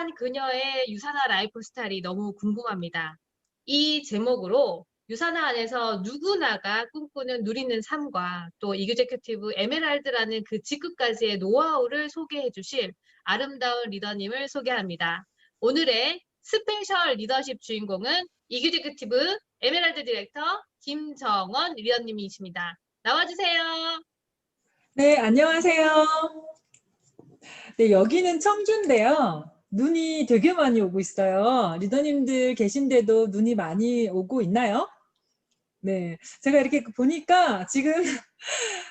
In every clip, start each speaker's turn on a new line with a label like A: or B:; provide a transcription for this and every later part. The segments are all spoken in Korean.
A: 우아한 그녀의 유산화 라이프 스타일이 너무 궁금합니다. 이 제목으로 유산화 안에서 누구나가 꿈꾸는 누리는 삶과 또 이그제큐티브 에메랄드라는 그 직급까지의 노하우를 소개해 주실 아름다운 리더님을 소개합니다. 오늘의 스페셜 리더십 주인공은 이그제큐티브 에메랄드 디렉터 김정원 리더님이십니다. 나와주세요.
B: 네, 안녕하세요. 네, 여기는 청주인데요. 눈이 되게 많이 오고 있어요. 리더님들 계신데도 눈이 많이 오고 있나요? 네, 제가 이렇게 보니까 지금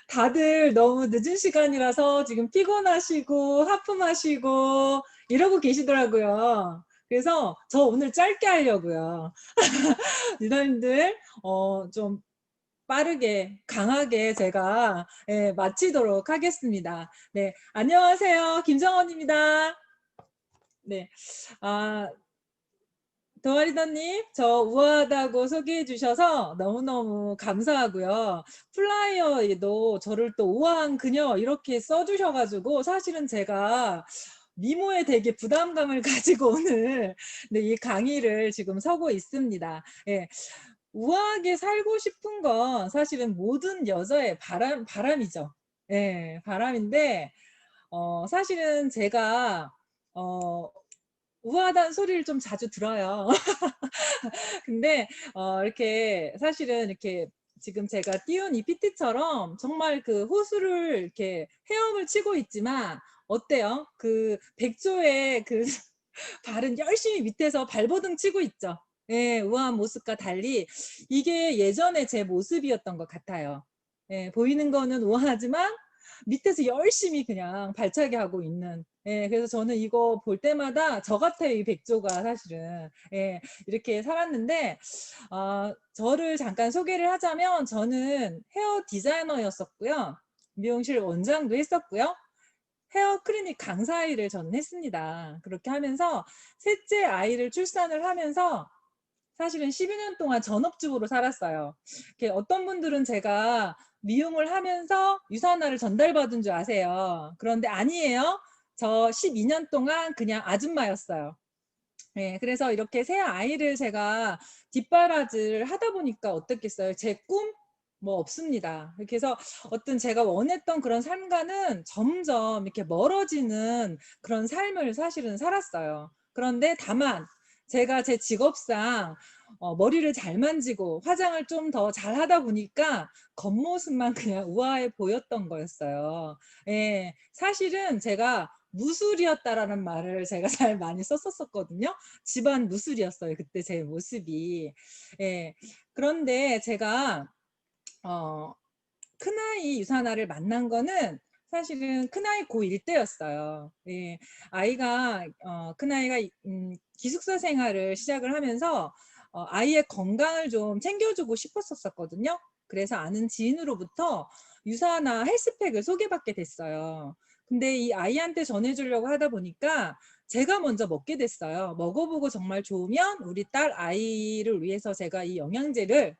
B: 다들 너무 늦은 시간이라서 지금 피곤하시고 하품하시고 이러고 계시더라고요. 그래서 저 오늘 짧게 하려고요. 리더님들 좀 빠르게 강하게 제가 마치도록 하겠습니다. 네, 안녕하세요. 김정원입니다. 네, 아, 도아리더님, 저 우아하다고 소개해 주셔서 너무너무 감사하고요. 플라이어에도 저를 또 우아한 그녀 이렇게 써주셔가지고 사실은 제가 미모에 되게 부담감을 가지고 오늘 네, 이 강의를 지금 서고 있습니다. 예, 우아하게 살고 싶은 건 사실은 모든 여자의 바람이죠. 예, 바람인데, 사실은 제가, 우아하다는 소리를 좀 자주 들어요. 근데, 이렇게, 사실은 이렇게, 지금 제가 띄운 이 PT처럼 정말 그 호수를 이렇게 헤엄을 치고 있지만, 어때요? 그 백조의 그 발은 열심히 밑에서 발버둥 치고 있죠. 예, 우아한 모습과 달리 이게 예전에 제 모습이었던 것 같아요. 예, 보이는 거는 우아하지만 밑에서 열심히 그냥 발차기 하고 있는. 예, 그래서 저는 이거 볼 때마다 저 같아요, 이 백조가 사실은. 예, 이렇게 살았는데, 저를 잠깐 소개를 하자면 저는 헤어 디자이너였었고요. 미용실 원장도 했었고요. 헤어 클리닉 강사 일을 저는 했습니다. 그렇게 하면서 셋째 아이를 출산을 하면서 사실은 12년 동안 전업주부로 살았어요. 어떤 분들은 제가 미용을 하면서 유산화를 전달받은 줄 아세요. 그런데 아니에요. 저 12년 동안 그냥 아줌마였어요. 네, 그래서 이렇게 새 아이를 제가 뒷바라지를 하다 보니까 어떻겠어요? 제 꿈? 뭐 없습니다. 이렇게 해서 어떤 제가 원했던 그런 삶과는 점점 이렇게 멀어지는 그런 삶을 사실은 살았어요. 그런데 다만 제가 제 직업상 머리를 잘 만지고 화장을 좀 더 잘하다 보니까 겉모습만 그냥 우아해 보였던 거였어요. 예, 사실은 제가 무술이었다라는 말을 제가 잘 많이 썼었거든요. 집안 무술이었어요. 그때 제 모습이. 예. 그런데 제가 큰아이 유산화를 만난 거는 사실은 큰아이 고1 때였어요. 예. 큰아이가 기숙사 생활을 시작을 하면서 아이의 건강을 좀 챙겨주고 싶었었거든요. 그래서 아는 지인으로부터 유산화 헬스팩을 소개받게 됐어요. 근데 이 아이한테 전해주려고 하다 보니까 제가 먼저 먹게 됐어요. 먹어보고 정말 좋으면 우리 딸 아이를 위해서 제가 이 영양제를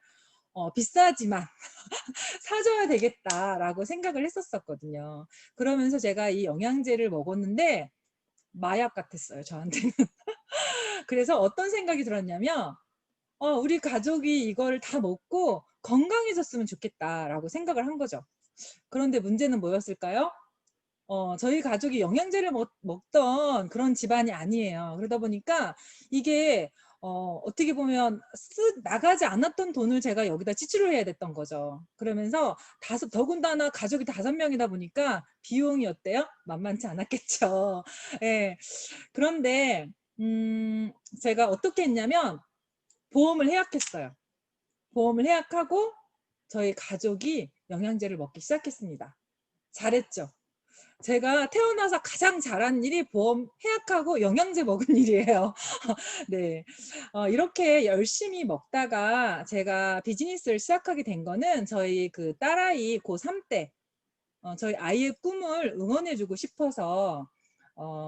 B: 비싸지만 사줘야 되겠다라고 생각을 했었거든요. 그러면서 제가 이 영양제를 먹었는데 마약 같았어요, 저한테는. 그래서 어떤 생각이 들었냐면 우리 가족이 이걸 다 먹고 건강해졌으면 좋겠다라고 생각을 한 거죠. 그런데 문제는 뭐였을까요? 저희 가족이 영양제를 먹던 그런 집안이 아니에요. 그러다 보니까 이게 어떻게 보면 나가지 않았던 돈을 제가 여기다 지출을 해야 됐던 거죠. 그러면서 더군다나 가족이 5명이다 보니까 비용이 어때요? 만만치 않았겠죠. 예. 그런데 제가 어떻게 했냐면 보험을 해약했어요. 보험을 해약하고 저희 가족이 영양제를 먹기 시작했습니다. 잘했죠. 제가 태어나서 가장 잘한 일이 보험 해약하고 영양제 먹은 일이에요. 네. 이렇게 열심히 먹다가 제가 비즈니스를 시작하게 된 거는 저희 그 딸아이 고3 때 저희 아이의 꿈을 응원해주고 싶어서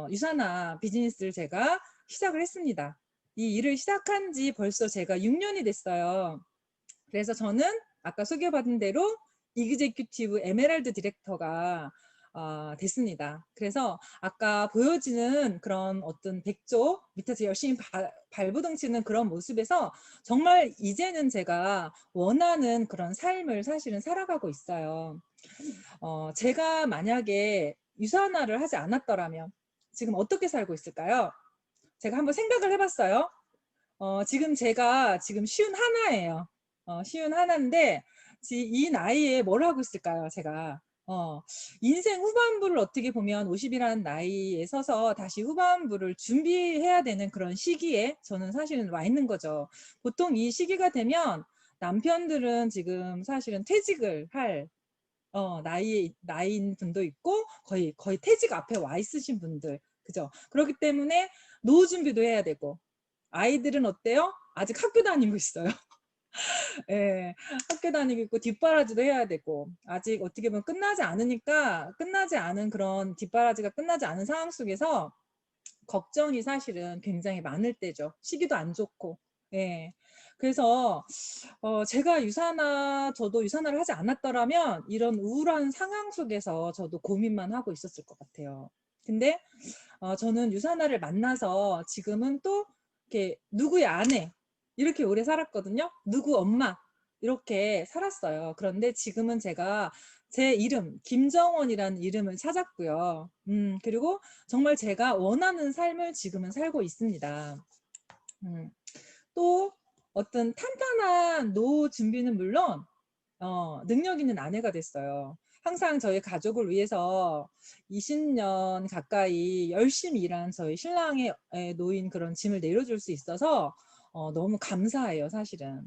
B: 유산화 비즈니스를 제가 시작을 했습니다. 이 일을 시작한 지 벌써 제가 6년이 됐어요. 그래서 저는 아까 소개받은 대로 이그제큐티브 에메랄드 디렉터가 됐습니다. 그래서 아까 보여지는 그런 어떤 백조 밑에서 열심히 발버둥 치는 그런 모습에서 정말 이제는 제가 원하는 그런 삶을 사실은 살아가고 있어요. 제가 만약에 유산화를 하지 않았더라면 지금 어떻게 살고 있을까요? 제가 한번 생각을 해봤어요. 지금 제가 지금 쉬운 하나예요. 쉬운 하나인데 이 나이에 뭘 하고 있을까요? 제가 인생 후반부를 어떻게 보면 50이라는 나이에 서서 다시 후반부를 준비해야 되는 그런 시기에 저는 사실은 와 있는 거죠. 보통 이 시기가 되면 남편들은 지금 사실은 퇴직을 할 나이인 분도 있고 거의 퇴직 앞에 와 있으신 분들, 그죠? 그렇기 때문에 노후 준비도 해야 되고 아이들은 어때요? 아직 학교 다니고 있어요. 예, 학교 다니고 있고 뒷바라지도 해야 되고 아직 어떻게 보면 끝나지 않으니까 끝나지 않은 그런 뒷바라지가 끝나지 않은 상황 속에서 걱정이 사실은 굉장히 많을 때죠. 시기도 안 좋고. 예. 그래서 제가 저도 유산화를 하지 않았더라면 이런 우울한 상황 속에서 저도 고민만 하고 있었을 것 같아요. 근데 저는 유산화를 만나서 지금은 또 이렇게 누구의 아내 이렇게 오래 살았거든요. 누구 엄마 이렇게 살았어요. 그런데 지금은 제가 제 이름 김정원이라는 이름을 찾았고요. 그리고 정말 제가 원하는 삶을 지금은 살고 있습니다. 또 어떤 탄탄한 노후 준비는 물론 능력 있는 아내가 됐어요. 항상 저희 가족을 위해서 20년 가까이 열심히 일한 저희 신랑의 놓인 그런 짐을 내려줄 수 있어서 너무 감사해요, 사실은.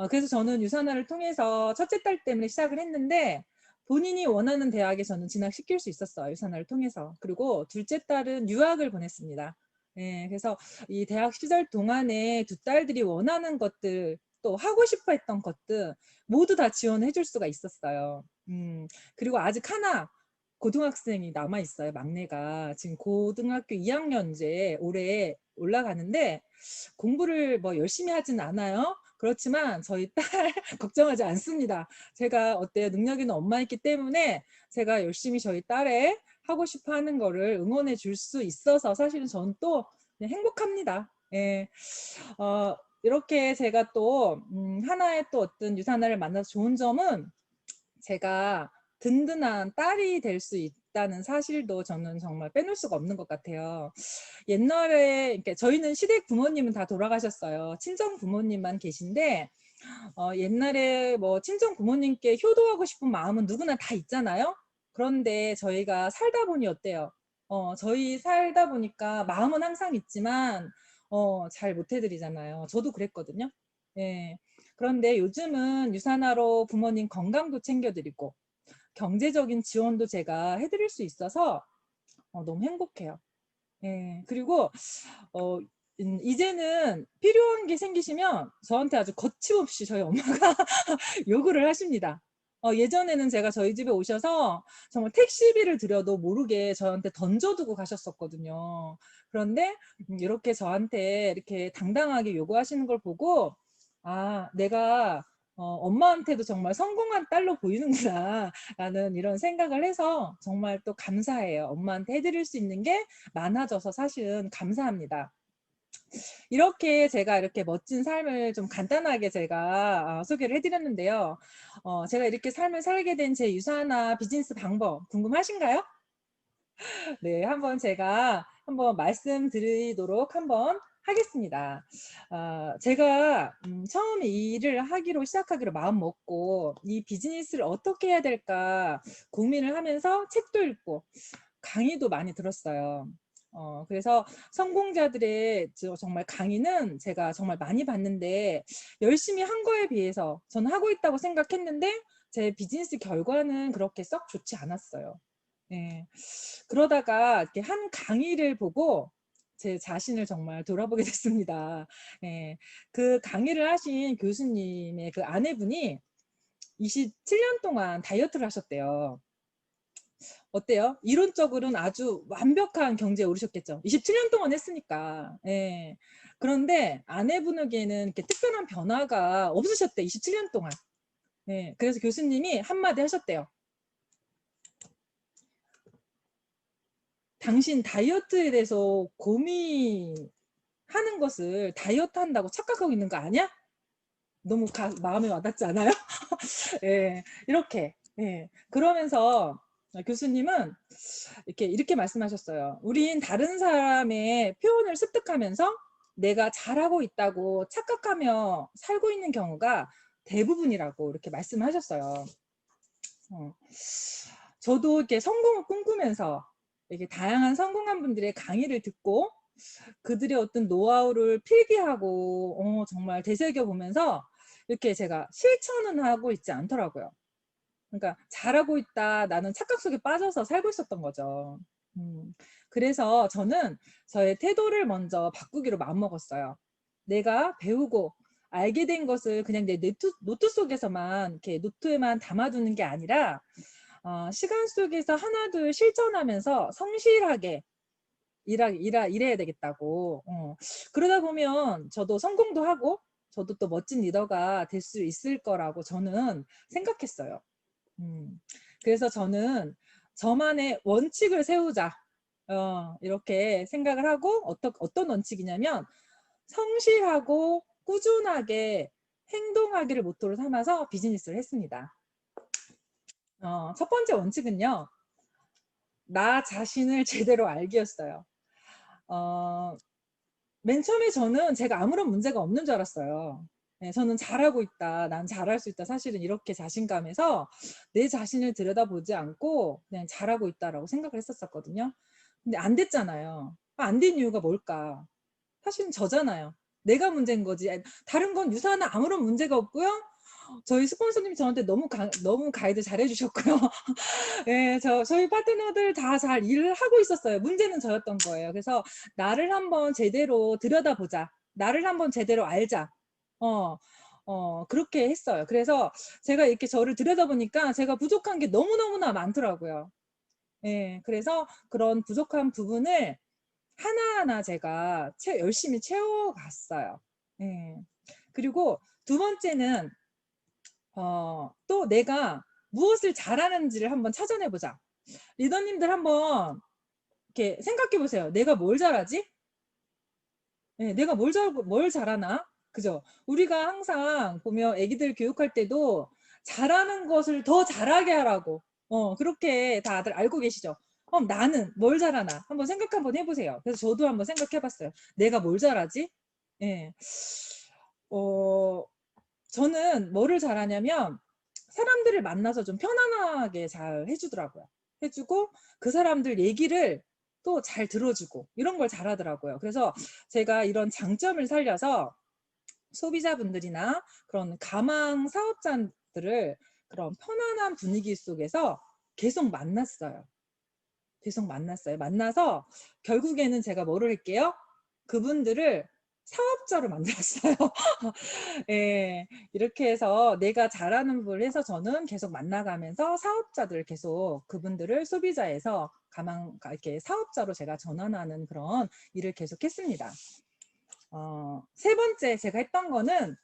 B: 그래서 저는 유산화를 통해서 첫째 딸 때문에 시작을 했는데 본인이 원하는 대학에 저는 진학시킬 수 있었어요, 유산화를 통해서. 그리고 둘째 딸은 유학을 보냈습니다. 예, 그래서 이 대학 시절 동안에 두 딸들이 원하는 것들 또 하고 싶어 했던 것들 모두 다 지원해 줄 수가 있었어요. 그리고 아직 하나 고등학생이 남아 있어요. 막내가 지금 고등학교 2학년 이제 올해 올라가는데 공부를 뭐 열심히 하진 않아요. 그렇지만 저희 딸 걱정하지 않습니다. 제가 어때요? 능력 있는 엄마이기 때문에 제가 열심히 저희 딸의 하고 싶어 하는 거를 응원해 줄 수 있어서 사실은 저는 또 그냥 행복합니다. 예. 이렇게 제가 또 하나의 또 어떤 유산화를 만나서 좋은 점은 제가 든든한 딸이 될 수 있다는 사실도 저는 정말 빼놓을 수가 없는 것 같아요. 옛날에 이렇게 저희는 시댁 부모님은 다 돌아가셨어요. 친정 부모님만 계신데 옛날에 뭐 친정 부모님께 효도하고 싶은 마음은 누구나 다 있잖아요. 그런데 저희가 살다 보니 어때요? 저희 살다 보니까 마음은 항상 있지만 잘 못 해드리잖아요. 저도 그랬거든요. 예. 그런데 요즘은 유산화로 부모님 건강도 챙겨드리고 경제적인 지원도 제가 해드릴 수 있어서 너무 행복해요. 예. 그리고 어 이제는 필요한 게 생기시면 저한테 아주 거침없이 저희 엄마가 요구를 하십니다. 예전에는 제가 저희 집에 오셔서 정말 택시비를 드려도 모르게 저한테 던져두고 가셨었거든요. 그런데 이렇게 저한테 이렇게 당당하게 요구하시는 걸 보고 아, 내가 엄마한테도 정말 성공한 딸로 보이는구나라는 이런 생각을 해서 정말 또 감사해요. 엄마한테 해드릴 수 있는 게 많아져서 사실은 감사합니다. 이렇게 제가 이렇게 멋진 삶을 좀 간단하게 제가 소개를 해드렸는데요. 제가 이렇게 삶을 살게 된 제 유산화 비즈니스 방법 궁금하신가요? 네, 한번 제가 한번 말씀드리도록 한번 하겠습니다. 제가 처음에 이 일을 시작하기로 마음 먹고 이 비즈니스를 어떻게 해야 될까 고민을 하면서 책도 읽고 강의도 많이 들었어요. 그래서 성공자들의 정말 강의는 제가 정말 많이 봤는데 열심히 한 거에 비해서 저는 하고 있다고 생각했는데 제 비즈니스 결과는 그렇게 썩 좋지 않았어요. 예. 그러다가 이렇게 한 강의를 보고 제 자신을 정말 돌아보게 됐습니다. 예. 그 강의를 하신 교수님의 그 아내분이 27년 동안 다이어트를 하셨대요. 어때요? 이론적으로는 아주 완벽한 경제에 오르셨겠죠. 27년 동안 했으니까. 예. 그런데 아내분에게는 이렇게 특별한 변화가 없으셨대, 27년 동안. 예. 그래서 교수님이 한마디 하셨대요. 당신 다이어트에 대해서 고민하는 것을 다이어트 한다고 착각하고 있는 거 아니야? 너무 마음에 와닿지 않아요? 예, 이렇게. 예. 그러면서 교수님은 이렇게 말씀하셨어요. 우린 다른 사람의 표현을 습득하면서 내가 잘하고 있다고 착각하며 살고 있는 경우가 대부분이라고 이렇게 말씀하셨어요. 저도 이렇게 성공을 꿈꾸면서 이렇게 다양한 성공한 분들의 강의를 듣고 그들의 어떤 노하우를 필기하고 정말 되새겨보면서 이렇게 제가 실천은 하고 있지 않더라고요. 그러니까 잘하고 있다, 나는 착각 속에 빠져서 살고 있었던 거죠. 그래서 저는 저의 태도를 먼저 바꾸기로 마음먹었어요. 내가 배우고 알게 된 것을 그냥 내 노트 속에서만 이렇게 노트에만 담아두는 게 아니라 시간 속에서 하나둘 실천하면서 성실하게 일해야 되겠다고. 그러다 보면 저도 성공도 하고 저도 또 멋진 리더가 될 수 있을 거라고 저는 생각했어요. 그래서 저는 저만의 원칙을 세우자. 이렇게 생각을 하고 어떤 원칙이냐면 성실하고 꾸준하게 행동하기를 모토로 삼아서 비즈니스를 했습니다. 첫 번째 원칙은요. 나 자신을 제대로 알기였어요. 맨 처음에 저는 제가 아무런 문제가 없는 줄 알았어요. 네, 저는 잘하고 있다, 난 잘할 수 있다, 사실은 이렇게 자신감에서 내 자신을 들여다보지 않고 그냥 잘하고 있다라고 생각을 했었거든요. 근데 안 됐잖아요. 안 된 이유가 뭘까? 사실은 저잖아요. 내가 문제인 거지. 다른 건 유사나 아무런 문제가 없고요. 저희 스폰서님이 저한테 너무 가이드 잘 해주셨고요. 네, 저희 파트너들 다 잘 일을 하고 있었어요. 문제는 저였던 거예요. 그래서 나를 한번 제대로 들여다보자. 나를 한번 제대로 알자. 그렇게 했어요. 그래서 제가 이렇게 저를 들여다보니까 제가 부족한 게 너무너무나 많더라고요. 예, 그래서 그런 부족한 부분을 하나하나 제가 열심히 채워갔어요. 예. 그리고 두 번째는 또 내가 무엇을 잘하는지를 한번 찾아내보자. 리더님들 한번 이렇게 생각해 보세요. 내가 뭘 잘하지? 네, 내가 뭘 잘하나? 그죠? 우리가 항상 보면 애기들 교육할 때도 잘하는 것을 더 잘하게 하라고 그렇게 다들 알고 계시죠? 그럼 나는 뭘 잘하나? 한번 생각 한번 해보세요. 그래서 저도 한번 생각해 봤어요. 내가 뭘 잘하지? 예. 저는 뭐를 잘하냐면 사람들을 만나서 좀 편안하게 잘 해주더라고요. 해주고 그 사람들 얘기를 또 잘 들어주고 이런 걸 잘하더라고요. 그래서 제가 이런 장점을 살려서 소비자분들이나 그런 가망 사업자들을 그런 편안한 분위기 속에서 계속 만났어요. 만나서 결국에는 제가 뭐를 할게요? 그분들을 사업자로 만들었어요. 예, 이렇게 해서 내가 잘하는 부분을 해서 저는 계속 만나가면서 사업자들 계속 그분들을 소비자에서 이렇게 사업자로 제가 전환하는 그런 일을 계속 했습니다. 세 번째 제가 했던 거는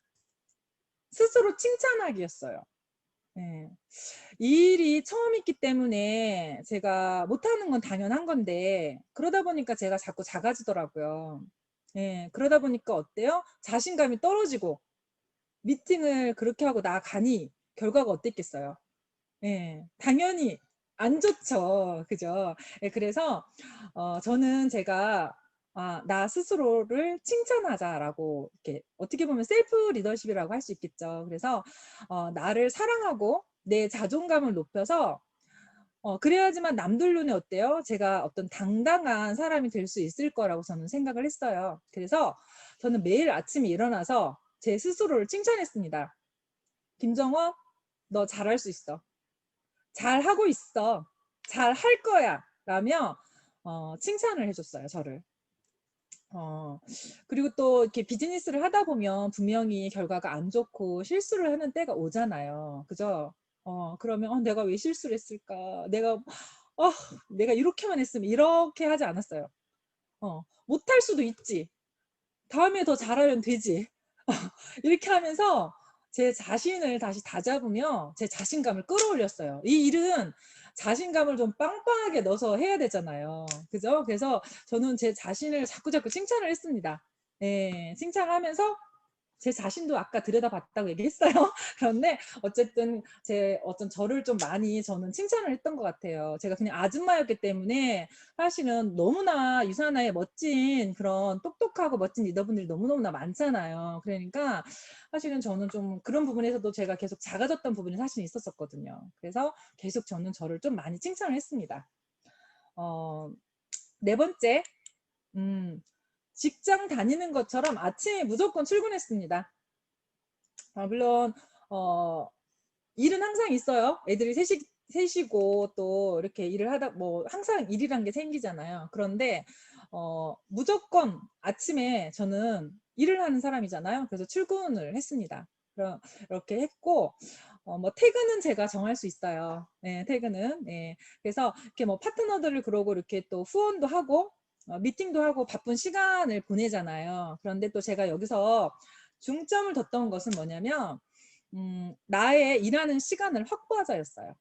B: 스스로 칭찬하기였어요. 예. 이 일이 처음 있기 때문에 제가 못하는 건 당연한 건데 그러다 보니까 제가 자꾸 작아지더라고요. 예, 그러다 보니까 어때요? 자신감이 떨어지고 미팅을 그렇게 하고 나가니 결과가 어땠겠어요? 예, 당연히 안 좋죠. 그죠? 예, 그래서 저는 제가 나 스스로를 칭찬하자라고 이렇게 어떻게 보면 셀프 리더십이라고 할 수 있겠죠. 그래서 나를 사랑하고 내 자존감을 높여서 그래야지만 남들 눈에 어때요? 제가 어떤 당당한 사람이 될 수 있을 거라고 저는 생각을 했어요. 그래서 저는 매일 아침에 일어나서 제 스스로를 칭찬했습니다. 김정호, 너 잘할 수 있어. 잘하고 있어. 잘할 거야. 라며 칭찬을 해줬어요, 저를. 그리고 또 이렇게 비즈니스를 하다 보면 분명히 결과가 안 좋고 실수를 하는 때가 오잖아요. 그죠? 그러면 내가 왜 실수를 했을까? 내가 이렇게만 했으면 이렇게 하지 않았어요. 못할 수도 있지. 다음에 더 잘하면 되지. 이렇게 하면서 제 자신을 다시 다잡으며 제 자신감을 끌어올렸어요. 이 일은 자신감을 좀 빵빵하게 넣어서 해야 되잖아요. 그죠? 그래서 저는 제 자신을 자꾸자꾸 칭찬을 했습니다. 예, 칭찬을 하면서 제 자신도 아까 들여다봤다고 얘기했어요. 그런데 어쨌든 제 어떤 저를 좀 많이 저는 칭찬을 했던 것 같아요. 제가 그냥 아줌마였기 때문에 사실은 너무나 유사나의 멋진 그런 똑똑하고 멋진 리더분들이 너무너무나 많잖아요. 그러니까 사실은 저는 좀 그런 부분에서도 제가 계속 작아졌던 부분이 사실 있었었거든요. 그래서 계속 저는 저를 좀 많이 칭찬을 했습니다. 네 번째, 직장 다니는 것처럼 아침에 무조건 출근했습니다. 물론 일은 항상 있어요. 애들이 셋이고 또 이렇게 일을 하다 뭐 항상 일이란 게 생기잖아요. 그런데 무조건 아침에 저는 일을 하는 사람이잖아요. 그래서 출근을 했습니다. 이렇게 했고 뭐 퇴근은 제가 정할 수 있어요. 네, 퇴근은. 네. 그래서 이렇게 뭐 파트너들을 그러고 이렇게 또 후원도 하고 미팅도 하고 바쁜 시간을 보내잖아요. 그런데 또 제가 여기서 중점을 뒀던 것은 뭐냐면 나의 일하는 시간을 확보하자였어요.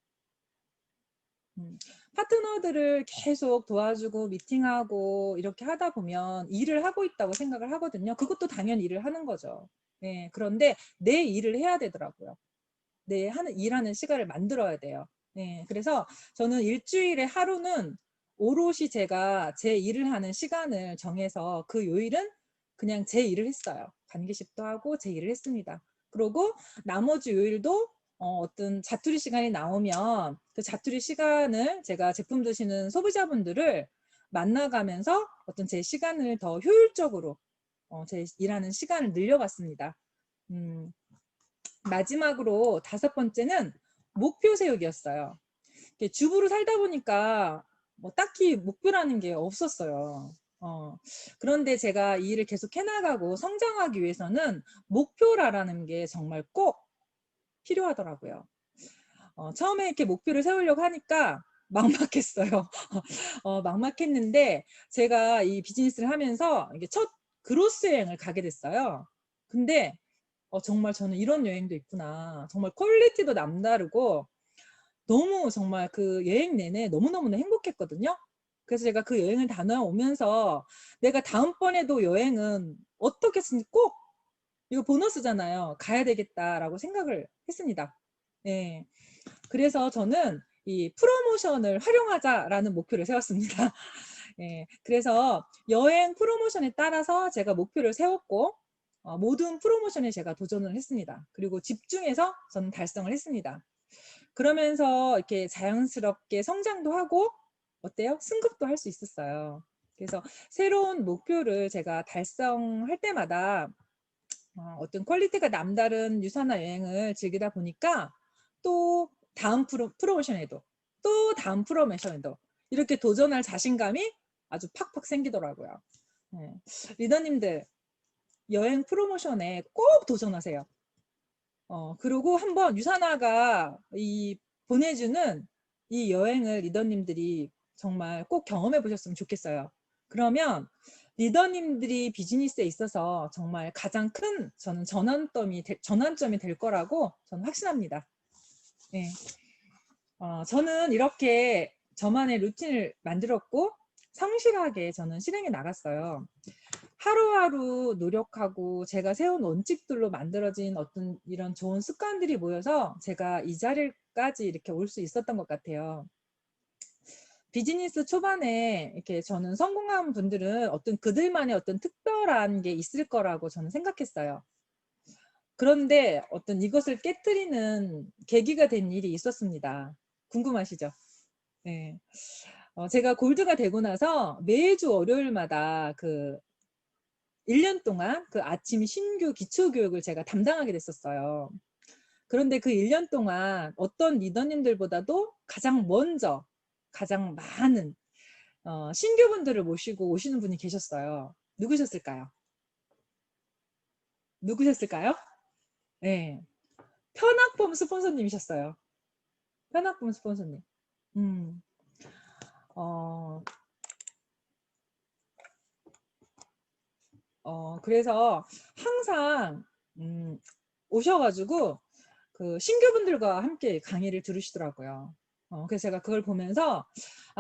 B: 파트너들을 계속 도와주고 미팅하고 이렇게 하다 보면 일을 하고 있다고 생각을 하거든요. 그것도 당연히 일을 하는 거죠. 네, 그런데 내 일을 해야 되더라고요. 내 일하는 시간을 만들어야 돼요. 네, 그래서 저는 일주일에 하루는 오롯이 제가 제 일을 하는 시간을 정해서 그 요일은 그냥 제 일을 했어요. 관계식도 하고 제 일을 했습니다. 그리고 나머지 요일도 어떤 자투리 시간이 나오면 그 자투리 시간을 제가 제품 드시는 소비자분들을 만나가면서 어떤 제 시간을 더 효율적으로 제 일하는 시간을 늘려갔습니다. 마지막으로 다섯 번째는 목표 세우기였어요. 주부로 살다 보니까 뭐 딱히 목표라는 게 없었어요. 그런데 제가 이 일을 계속 해나가고 성장하기 위해서는 목표라는 게 정말 꼭 필요하더라고요. 처음에 이렇게 목표를 세우려고 하니까 막막했어요. 막막했는데 제가 이 비즈니스를 하면서 이게 첫 그로스 여행을 가게 됐어요. 근데 정말 저는 이런 여행도 있구나. 정말 퀄리티도 남다르고 너무 정말 그 여행 내내 너무너무 행복했거든요. 그래서 제가 그 여행을 다녀오면서 내가 다음번에도 여행은 어떻게 했는지 꼭 이거 보너스잖아요. 가야 되겠다라고 생각을 했습니다. 네. 그래서 저는 이 프로모션을 활용하자라는 목표를 세웠습니다. 예, 그래서 여행 프로모션에 따라서 제가 목표를 세웠고 모든 프로모션에 제가 도전을 했습니다. 그리고 집중해서 저는 달성을 했습니다. 그러면서 이렇게 자연스럽게 성장도 하고 어때요? 승급도 할 수 있었어요. 그래서 새로운 목표를 제가 달성할 때마다 어떤 퀄리티가 남다른 유산화 여행을 즐기다 보니까 또 다음 프로모션에도 또 다음 프로모션에도 이렇게 도전할 자신감이 아주 팍팍 생기더라고요. 네. 리더님들 여행 프로모션에 꼭 도전하세요. 그리고 한번 유산화가 보내주는 이 여행을 리더님들이 정말 꼭 경험해 보셨으면 좋겠어요. 그러면 리더님들이 비즈니스에 있어서 정말 가장 큰 저는 전환점이 될 거라고 저는 확신합니다. 네. 저는 이렇게 저만의 루틴을 만들었고 성실하게 저는 실행해 나갔어요. 하루하루 노력하고 제가 세운 원칙들로 만들어진 어떤 이런 좋은 습관들이 모여서 제가 이 자리까지 이렇게 올 수 있었던 것 같아요. 비즈니스 초반에 이렇게 저는 성공한 분들은 어떤 그들만의 어떤 특별한 게 있을 거라고 저는 생각했어요. 그런데 어떤 이것을 깨트리는 계기가 된 일이 있었습니다. 궁금하시죠? 네. 제가 골드가 되고 나서 매주 월요일마다 1년 동안 그 아침 신규 기초교육을 제가 담당하게 됐었어요. 그런데 그 1년 동안 어떤 리더님들보다도 가장 먼저 가장 많은 신규분들을 모시고 오시는 분이 계셨어요. 누구셨을까요? 누구셨을까요? 네. 편학범 스폰서님이셨어요. 편학범 스폰서님. 음. 그래서 항상 오셔가지고 그 신규분들과 함께 강의를 들으시더라고요. 그래서 제가 그걸 보면서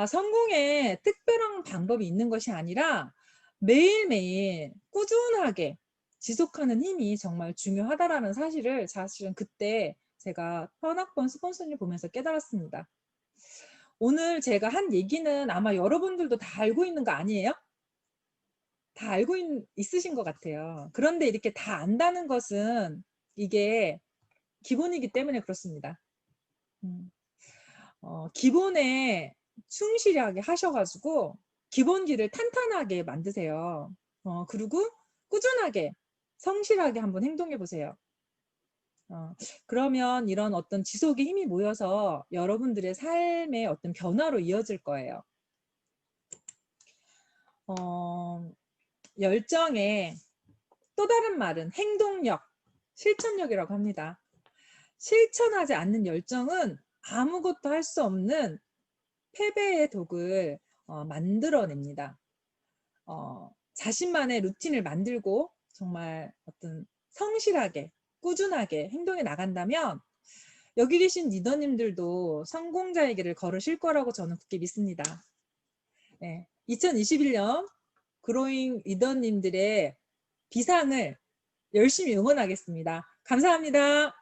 B: 성공에 특별한 방법이 있는 것이 아니라 매일매일 꾸준하게 지속하는 힘이 정말 중요하다라는 사실을 사실은 그때 제가 현학번 스폰서님 보면서 깨달았습니다. 오늘 제가 한 얘기는 아마 여러분들도 다 알고 있는 거 아니에요? 다 알고 있으신 것 같아요. 그런데 이렇게 다 안다는 것은 이게 기본이기 때문에 그렇습니다. 기본에 충실하게 하셔가지고 기본기를 탄탄하게 만드세요. 그리고 꾸준하게 성실하게 한번 행동해 보세요. 그러면 이런 어떤 지속의 힘이 모여서 여러분들의 삶의 어떤 변화로 이어질 거예요. 열정의 또 다른 말은 행동력, 실천력이라고 합니다. 실천하지 않는 열정은 아무것도 할 수 없는 패배의 독을 만들어냅니다. 자신만의 루틴을 만들고 정말 어떤 성실하게 꾸준하게 행동해 나간다면 여기 계신 리더님들도 성공자의 길을 걸으실 거라고 저는 굳게 믿습니다. 네, 2021년 그로잉 리더님들의 비상을 열심히 응원하겠습니다. 감사합니다.